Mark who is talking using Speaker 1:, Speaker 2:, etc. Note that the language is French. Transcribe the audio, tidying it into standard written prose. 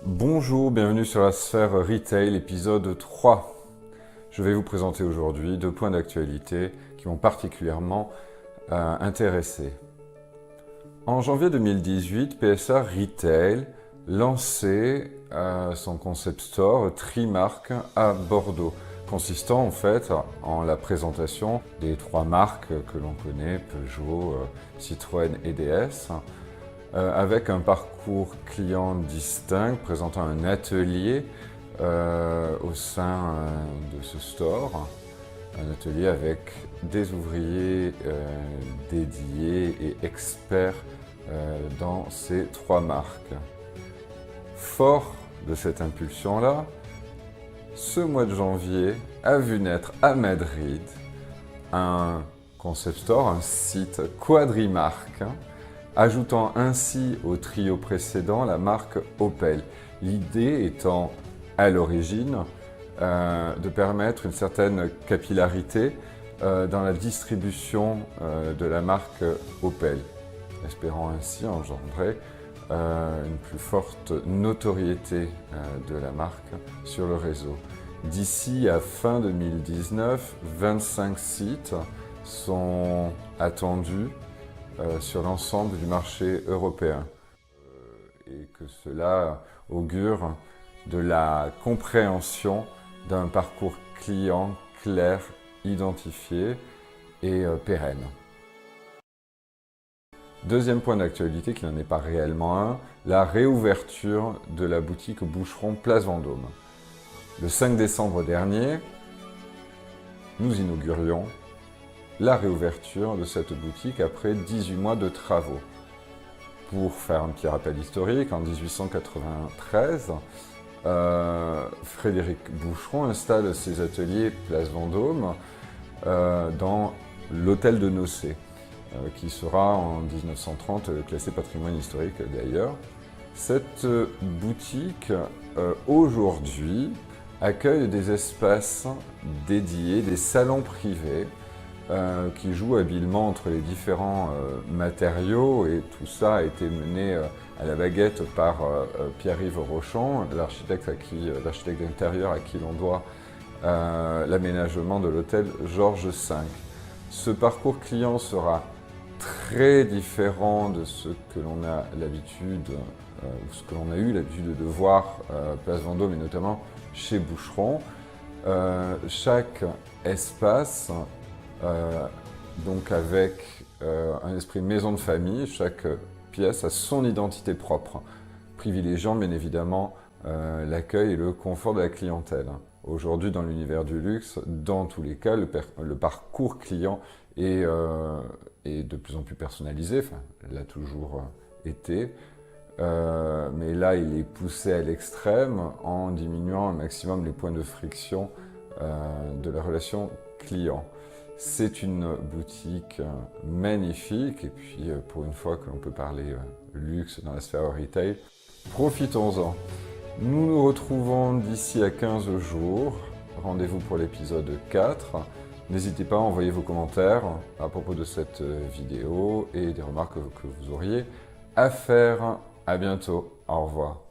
Speaker 1: Bonjour, bienvenue sur la sphère Retail, épisode 3. Je vais vous présenter aujourd'hui 2 points d'actualité qui m'ont particulièrement intéressé. En janvier 2018, PSA Retail lançait son concept store Trimark à Bordeaux, consistant en fait en la présentation des 3 marques que l'on connaît, Peugeot, Citroën et DS, avec un parcours client distinct, présentant un atelier au sein de ce store, un atelier avec des ouvriers dédiés et experts dans ces 3 marques. Fort de cette impulsion-là, ce mois de janvier a vu naître à Madrid un concept store, un site Quadrimark, ajoutant ainsi au trio précédent la marque Opel. L'idée étant à l'origine de permettre une certaine capillarité dans la distribution de la marque Opel, espérant ainsi engendrer une plus forte notoriété de la marque sur le réseau. D'ici à fin 2019, 25 sites sont attendus sur l'ensemble du marché européen et que cela augure de la compréhension d'un parcours client clair, identifié et pérenne. Deuxième point d'actualité qui n'en est pas réellement un, la réouverture de la boutique Boucheron Place Vendôme. Le 5 décembre dernier, nous inaugurions la réouverture de cette boutique après 18 mois de travaux. Pour faire un petit rappel historique, en 1893, Frédéric Boucheron installe ses ateliers Place Vendôme dans l'hôtel de Nocé, qui sera en 1930 classé patrimoine historique d'ailleurs. Cette boutique, aujourd'hui, accueille des espaces dédiés, des salons privés, qui jouent habilement entre les différents matériaux, et tout ça a été mené à la baguette par Pierre-Yves Rochon, l'architecte d'intérieur à qui l'on doit l'aménagement de l'hôtel Georges V. Ce parcours client sera très différent de ce que l'on a l'habitude, ou ce que l'on a eu l'habitude de voir Place Vendôme et notamment chez Boucheron. Chaque espace, donc avec un esprit maison de famille, chaque pièce a son identité propre, privilégiant bien évidemment l'accueil et le confort de la clientèle. Aujourd'hui, dans l'univers du luxe, dans tous les cas, le parcours client est de plus en plus personnalisé, enfin, l'a toujours été, mais là, il est poussé à l'extrême en diminuant un maximum les points de friction de la relation client. C'est une boutique magnifique, et puis pour une fois que l'on peut parler luxe dans la sphère retail, profitons-en. Nous nous retrouvons d'ici à 15 jours. Rendez-vous pour l'épisode 4. N'hésitez pas à envoyer vos commentaires à propos de cette vidéo et des remarques que vous auriez à faire. À bientôt. Au revoir.